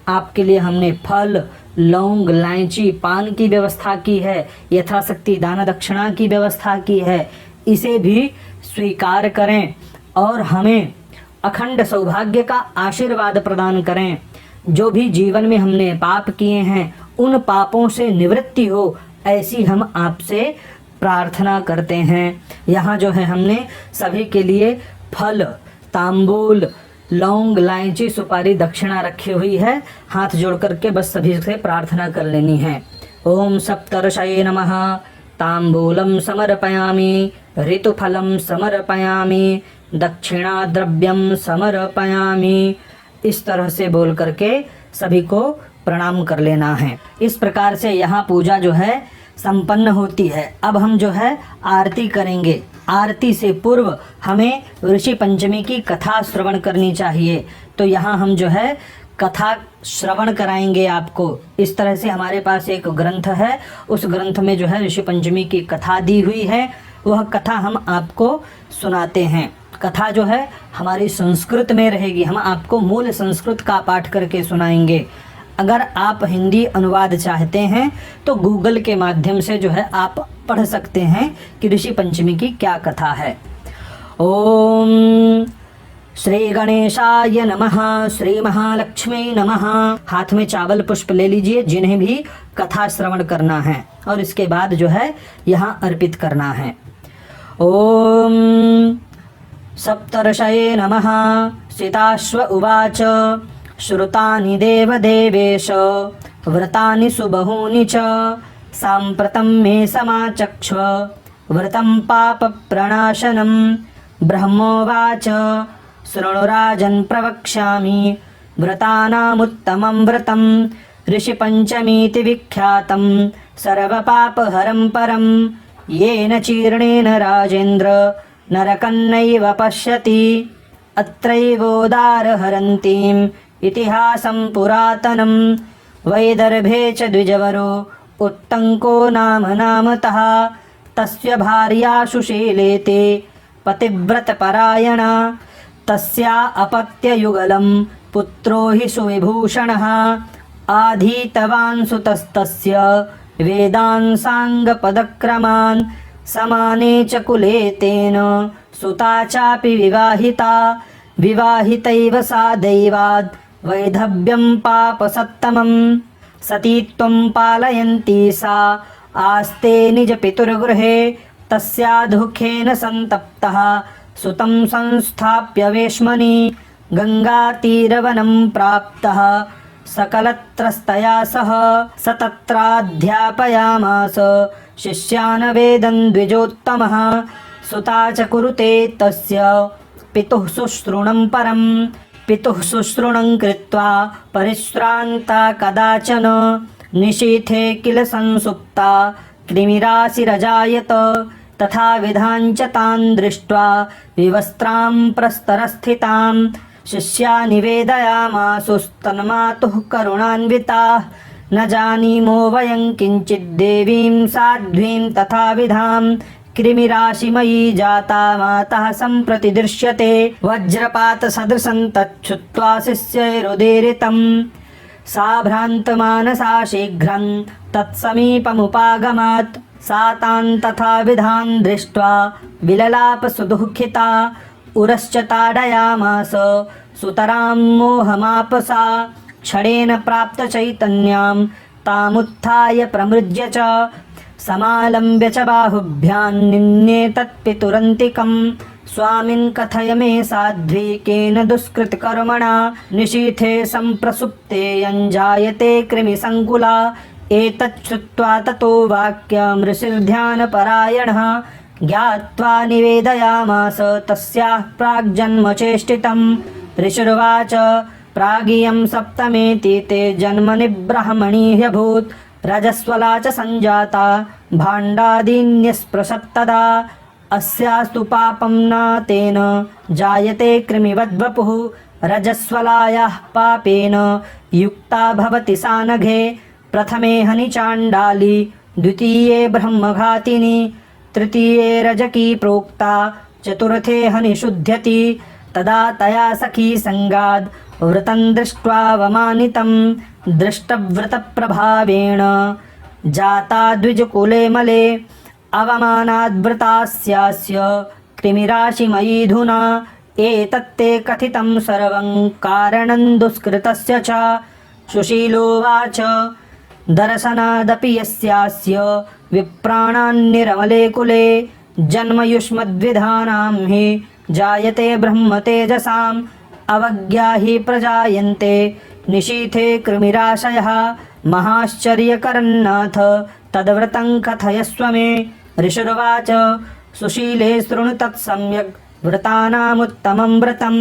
आपके लिए हमने फल, लौंग, इलायची, पान की व्यवस्था की है, यथाशक्ति दान दक्षिणा की व्यवस्था की है। इसे भी स्वीकार करें और हमें अखंड सौभाग्य का आशीर्वाद प्रदान करें। जो भी जीवन में हमने पाप किए हैं उन पापों से निवृत्ति हो, ऐसी हम आपसे प्रार्थना करते हैं। यहाँ जो है हमने सभी के लिए फल, तांबूल, लौंग, इलायची, सुपारी, दक्षिणा रखी हुई है। हाथ जोड़ करके बस सभी से प्रार्थना कर लेनी है। ओम सप्तऋषये नमः। तांबूलम समर्पयामि, ऋतुफलम समर्पयामि, दक्षिणा द्रव्यम समर्पयामि। इस तरह से बोल करके सभी को प्रणाम कर लेना है। इस प्रकार से यहाँ पूजा जो है संपन्न होती है। अब हम जो है आरती करेंगे। आरती से पूर्व हमें ऋषि पंचमी की कथा श्रवण करनी चाहिए। तो यहाँ हम जो है कथा श्रवण कराएंगे आपको। इस तरह से हमारे पास एक ग्रंथ है, उस ग्रंथ में जो है ऋषि पंचमी की कथा दी हुई है। वह कथा हम आपको सुनाते हैं। कथा जो है हमारी संस्कृत में रहेगी। हम आपको मूल संस्कृत का पाठ करके सुनाएंगे। अगर आप हिंदी अनुवाद चाहते हैं तो गूगल के माध्यम से जो है आप पढ़ सकते हैं कि ऋषि पंचमी की क्या कथा है। ओम श्री गणेशाय नमः। श्री महालक्ष्मी नमः। हाथ में चावल पुष्प ले लीजिए जिन्हें भी कथा श्रवण करना है और इसके बाद जो है यहाँ अर्पित करना है। ओम सप्तऋषये नमः। सीताश्व उवाच श्रुतानि देवदेवेश व्रतानि सुबहूनि च साम्प्रतं मे समाचक्ष्व व्रतं पापप्रणाशनं। ब्रह्मोवाच शृणुराजन् प्रवक्ष्यामि व्रतानामुत्तमं व्रतं ऋषिपञ्चमीति विख्यातं सर्वपापहरं परं येन चीर्णेन राजेन्द्र नरकन्नैव पश्यति। अत्रैवोदारहरन्तीम् इतिहासं पुरातनं वैदर्भे च द्विजवरो उत्तङ्को नाम नामतः तस्य भार्या सुशीलेते पतिव्रतपरायणा तस्या अपत्ययुगलं पुत्रो हि सुविभूषणः आधीतवान् सुतस्तस्य वेदान् साङ्गपदक्रमान् समाने च कुले तेन सुता चापि विवाहिता विवाहितैव सा दैवाद् वैधव्यं पापसत्तमं सतीत्वं पालयन्ती सा आस्ते निजपितुर्गृहे तस्या दुःखेन सन्तप्तः सुतं संस्थाप्य वेश्मनि गङ्गातीरवनं प्राप्तः सकलत्रस्तया सह स तत्राध्यापयामास शिष्यान् वेदं द्विजोत्तमः सुता च कुरुते तस्य पितुः शुश्रूणं परं पितुः शुश्रूणं कृत्वा परिश्रान्ता कदाचन निशीथे किल संसुप्ता कृमिराशिरजायत तथा विधां च तां दृष्ट्वा विवस्त्रां प्रस्तरस्थितां शिष्या निवेदयामासुस्तन्मातुः करुणान्विताः न जानीमो वयं किञ्चित् देवीं साध्वीं तथा विधां कृमिराशिमयी जाता मातः सम्प्रति दृश्यते वज्रपातसदृशं तच्छुत्वा शिष्यैरुदीरितं सा भ्रान्तमानसा शीघ्रं तत्समीपमुपागमत् सा तान् तथा विधान् दृष्ट्वा विललाप सुदुःखिता उरश्च ताडयामास सुतरां मोहमापसा क्षणेन प्राप्त चैतन्यां तामुत्थाय प्रमृज्य च समालम्ब्य च बाहुभ्यां निन्ये तत्पितुरन्तिकं स्वामिन् कथय मे साध्वी केन दुष्कृतकर्मणा निशीथे सम्प्रसुप्ते यञ्जायते कृमिसङ्कुला एतत् श्रुत्वा ततो वाक्यं ऋषिर्ध्यानपरायणः ज्ञात्वा निवेदयामास तस्याः प्राग्जन्मचेष्टितं ऋषिर्वाच प्रागियं सप्तमेति ते जन्मनि ब्रह्मणि ह्यभूत् रजस्वला च सञ्जाता भाण्डादीन्यस्पृशत्तदा अस्यास्तु पापं न तेन जायते कृमिवद्वपुः रजस्वलायाः पापेन युक्ता भवति सा नघे प्रथमे हनि चाण्डाली द्वितीये ब्रह्मघातिनी तृतीये रजकी प्रोक्ता चतुर्थे हनि शुध्यति तदा तया सखी संगाद् व्रतं दृष्ट्वा वमानितं दृष्टव्रतप्रभावेण जाता द्विजकुले मले अवमानाद्वृतास्यास्य कृमिराशिमयीधुना एतत्ते कथितं सर्वं कारणं दुष्कृतस्य च सुशीलोवाच दर्शनादपि यस्यास्य विप्राणान्निरमले कुले जन्मयुष्मद्विधानां हि जायते ब्रह्मतेजसाम् अवज्ञा हि प्रजायन्ते निशीथे कृमिराशयः महाश्चर्यकरन्नाथ तद्व्रतं कथयस्व मे ऋषिर्वाच सुशीले शृणु तत्सम्यक् व्रतानामुत्तमं व्रतं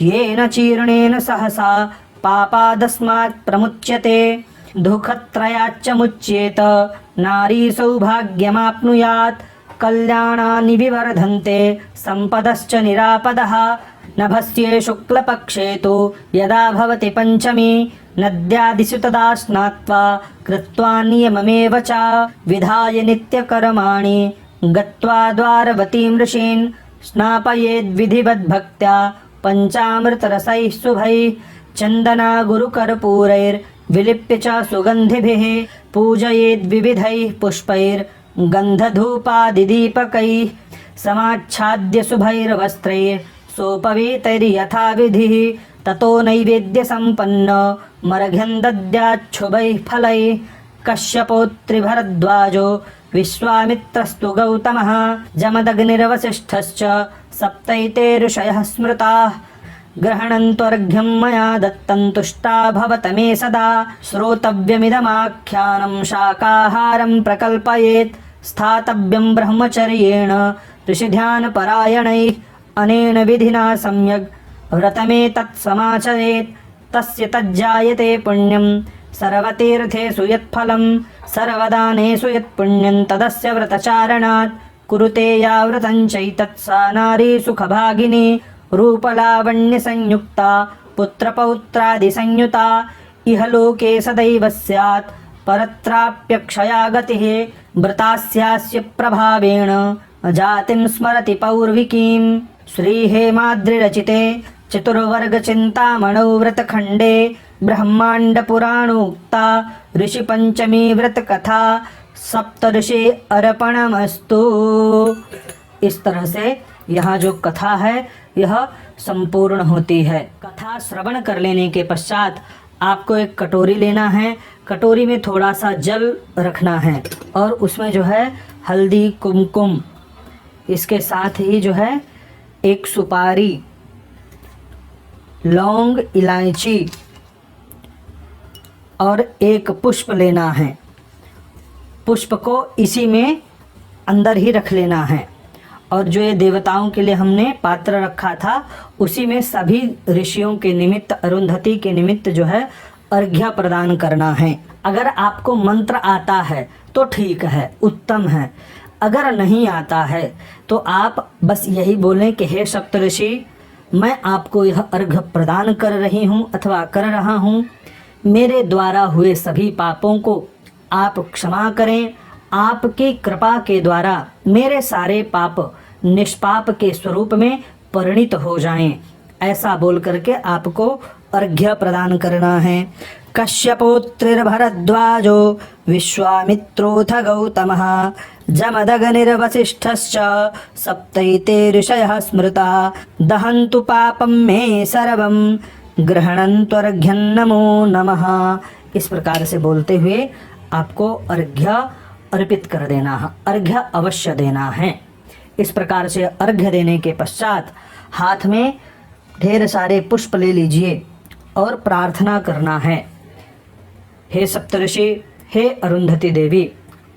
येन चीर्णेन सहसा पापादस्मात् प्रमुच्यते दुःखत्रयाच्च मुच्येत नारी सौभाग्यमाप्नुयात् कल्याणानि विवर्धन्ते सम्पदश्च निरापदः नभस्ये शुक्लपक्षे तु यदा भवति पञ्चमी नद्यादिषु तदा स्नात्वा कृत्वा नियममेव च विधाय नित्यकर्माणि गत्वा द्वारवतीं ऋषीन् स्नापयेद्विधिवद्भक्त्या पञ्चामृतरसैः शुभैः चन्दना गुरुकर्पूरैर्विलिप्य च सुगन्धिभिः पूजयेद्विविधैः पुष्पैर्गन्धधूपादिदीपकैः समाच्छाद्य शुभैर्वस्त्रैः सोपवीतैर्यथाविधिः ततो नैवेद्यसम्पन्न मर्घ्यं दद्याच्छुभैः फलैः कश्यपोऽत्रिभरद्वाजो विश्वामित्रस्तु गौतमः जमदग्निर्वसिष्ठश्च सप्तैते ऋषयः स्मृताः ग्रहणन्त्वर्घ्यं मया दत्तं तुष्टा भवत मे सदा श्रोतव्यमिदमाख्यानं शाकाहारं प्रकल्पयेत् स्थातव्यं ब्रह्मचर्येण ऋषिध्यानपरायणैः अनेन विधिना सम्यग् व्रतमेतत् समाचरेत् तस्य तज्जायते पुण्यं सर्वतीर्थेषु यत्फलं सर्वदानेषु यत्पुण्यं तदस्य व्रतचारणात् कुरुते या व्रतं चैतत् सा नारी सुखभागिनी रूपलावण्यसंयुक्ता पुत्रपौत्रादिसंयुता इह लोके सदैव स्यात् परत्राप्यक्षया गतिः व्रतास्यास्य प्रभावेण जातिं स्मरति पौर्विकीं श्रीहेमाद्रिरचिते चतुर्वर्गचिन्तामणौ व्रतखण्डे ब्रह्माण्डपुराणोक्ता ऋषिपञ्चमी व्रतकथा सप्तऋषि अर्पणमस्तु। इस तरह से यह जो कथा है यह संपूर्ण होती है। कथा श्रवण कर लेने के पश्चात आपको एक कटोरी लेना है। कटोरी में थोड़ा सा जल रखना है और उसमें जो है हल्दी कुमकुम, इसके साथ ही जो है एक सुपारी, लौंग, इलायची और एक पुष्प लेना है। पुष्प को इसी में अंदर ही रख लेना है और जो ये देवताओं के लिए हमने पात्र रखा था उसी में सभी ऋषियों के निमित्त, अरुंधति के निमित्त जो है अर्घ्य प्रदान करना है। अगर आपको मंत्र आता है तो ठीक है, उत्तम है। अगर नहीं आता है तो आप बस यही बोलें कि हे सप्तऋषि, मैं आपको यह अर्घ्य प्रदान कर रही हूँ अथवा कर रहा हूँ। मेरे द्वारा हुए सभी पापों को आप क्षमा करें। आपकी कृपा के द्वारा मेरे सारे पाप निष्पाप के स्वरूप में परिणित हो जाएं। ऐसा बोल करके आपको अर्घ्य प्रदान करना है। कश्यपोत्रिर्भरद्वाजो विश्वामित्रोऽथ गौतमः जमदग्निर्वसिष्ठश्च सप्तैते ऋषयः स्मृता दहन्तु पापं मे सर्वं गृह्णन्त्वर्घ्यं नमो नमः। इस प्रकार से बोलते हुए आपको अर्घ्य अर्पित कर देना है, अर्घ्य अवश्य देना है। इस प्रकार से अर्घ्य देने के पश्चात हाथ में ढेर सारे पुष्प ले लीजिए और प्रार्थना करना है। हे सप्तऋषि, हे अरुंधति देवी,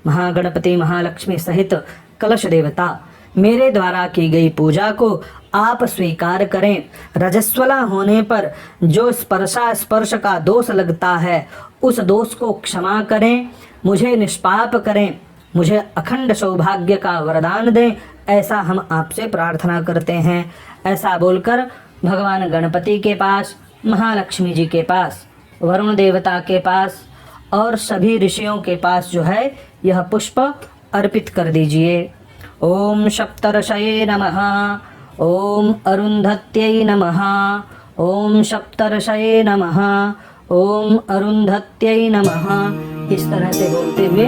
महागणपति महालक्ष्मी सहित कलश देवता, मेरे द्वारा की गई पूजा को आप स्वीकार करें। रजस्वला होने पर जो स्पर्श का दोष लगता है उस दोष को क्षमा करें, मुझे निष्पाप करें, मुझे अखंड सौभाग्य का वरदान दें, ऐसा हम आपसे प्रार्थना करते हैं। ऐसा बोलकर भगवान गणपति के पास, महालक्ष्मी जी के पास, वरुण देवता के पास और सभी ऋषियों के पास जो है यह पुष्प अर्पित कर दीजिए। ओम सप्तर्षये नमः, ओम अरुंधत्यै नमः, ओम सप्तर्षये नमः, ओम अरुंधत्यै नमः। इस तरह से बोलते हुए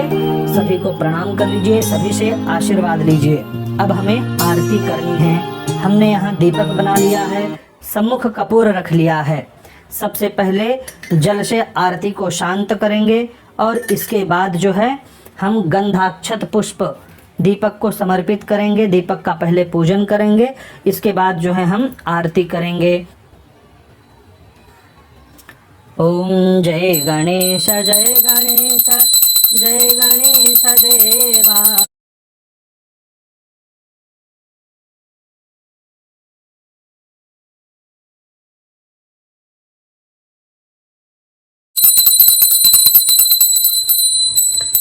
सभी को प्रणाम कर लीजिए, सभी से आशीर्वाद लीजिए। अब हमें आरती करनी है। हमने यहाँ दीपक बना लिया है, सम्मुख कपूर रख लिया है। सबसे पहले जल से आरती को शांत करेंगे और इसके बाद जो है हम गंधाक्षत पुष्प दीपक को समर्पित करेंगे। दीपक का पहले पूजन करेंगे, इसके बाद जो है हम आरती करेंगे। ओम जय गणेश जय गणेश जय गणेश देवा।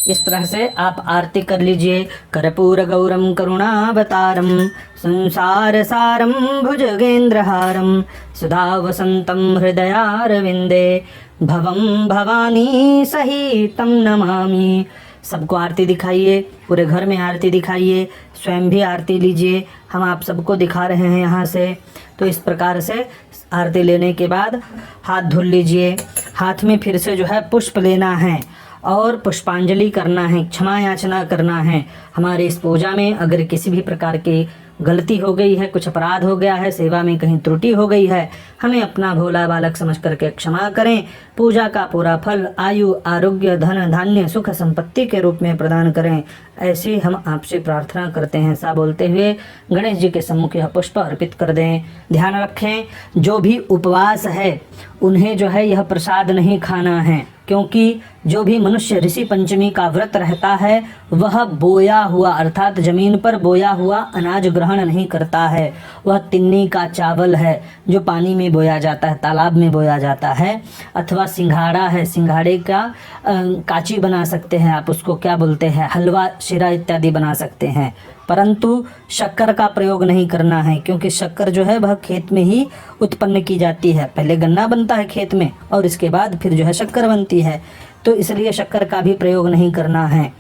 इस तरह से आप आरती कर लीजिए। कर्पूर गौरम करुणावतारम संसार सारम भुजगेंद्रहारम सुधा वसंतम हृदयारविंदे भवम भवानी सहितम नमामि। सबको आरती दिखाइए, पूरे घर में आरती दिखाइए, स्वयं भी आरती लीजिए। हम आप सबको दिखा रहे हैं यहाँ से। तो इस प्रकार से आरती लेने के बाद हाथ धुल लीजिए। हाथ में फिर से जो है पुष्प लेना है और पुष्पांजलि करना है, क्षमा याचना करना है। हमारे इस पूजा में अगर किसी भी प्रकार की गलती हो गई है, कुछ अपराध हो गया है, सेवा में कहीं त्रुटि हो गई है, हमें अपना भोला बालक समझ करके क्षमा करें। पूजा का पूरा फल आयु आरोग्य धन धान्य सुख संपत्ति के रूप में प्रदान करें, ऐसी हम आपसे प्रार्थना करते हैं। ऐसा बोलते हुए गणेश जी के सम्मुख यह पुष्प अर्पित कर दें। ध्यान रखें, जो भी उपवास है उन्हें जो है यह प्रसाद नहीं खाना है, क्योंकि जो भी मनुष्य ऋषि पंचमी का व्रत रहता है वह बोया हुआ अर्थात जमीन पर बोया हुआ अनाज ग्रहण नहीं करता है। वह तिन्नी का चावल है जो पानी में बोया जाता है, तालाब में बोया जाता है, अथवा सिंघाड़ा है, सिंघाड़े का काची बना सकते हैं आप, उसको क्या बोलते हैं, हलवा शिरा इत्यादि बना सकते हैं। परंतु शक्कर का प्रयोग नहीं करना है, क्योंकि शक्कर जो है वह खेत में ही उत्पन्न की जाती है। पहले गन्ना बनता है खेत में और इसके बाद फिर जो है शक्कर बनती है, तो इसलिए शक्कर का भी प्रयोग नहीं करना है।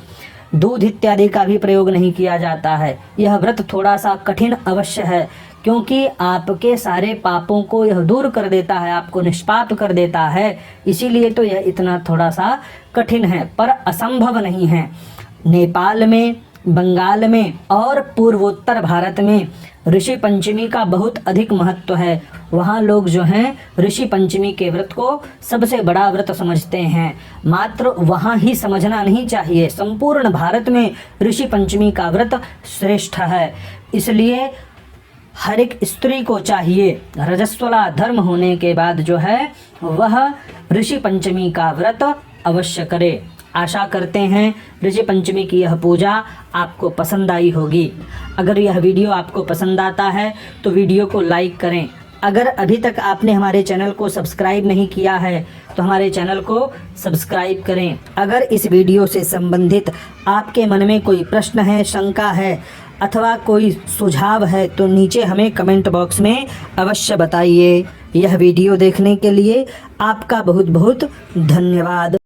दूध इत्यादि का भी प्रयोग नहीं किया जाता है। यह व्रत थोड़ा सा कठिन अवश्य है, क्योंकि आपके सारे पापों को यह दूर कर देता है, आपको निष्पाप कर देता है। इसीलिए तो यह इतना थोड़ा सा कठिन है, पर असंभव नहीं है। नेपाल में, बंगाल में और पूर्वोत्तर भारत में ऋषि पंचमी का बहुत अधिक महत्व है। वहाँ लोग जो हैं ऋषि पंचमी के व्रत को सबसे बड़ा व्रत समझते हैं। मात्र वहाँ ही समझना नहीं चाहिए, संपूर्ण भारत में ऋषि पंचमी का व्रत श्रेष्ठ है। इसलिए हर एक स्त्री को चाहिए, रजस्वला धर्म होने के बाद जो है वह ऋषि पंचमी का व्रत अवश्य करे। आशा करते हैं ऋषि पंचमी की यह पूजा आपको पसंद आई होगी। अगर यह वीडियो आपको पसंद आता है तो वीडियो को लाइक करें। अगर अभी तक आपने हमारे चैनल को सब्सक्राइब नहीं किया है तो हमारे चैनल को सब्सक्राइब करें। अगर इस वीडियो से संबंधित आपके मन में कोई प्रश्न है, शंका है अथवा कोई सुझाव है तो नीचे हमें कमेंट बॉक्स में अवश्य बताइए। यह वीडियो देखने के लिए आपका बहुत बहुत धन्यवाद।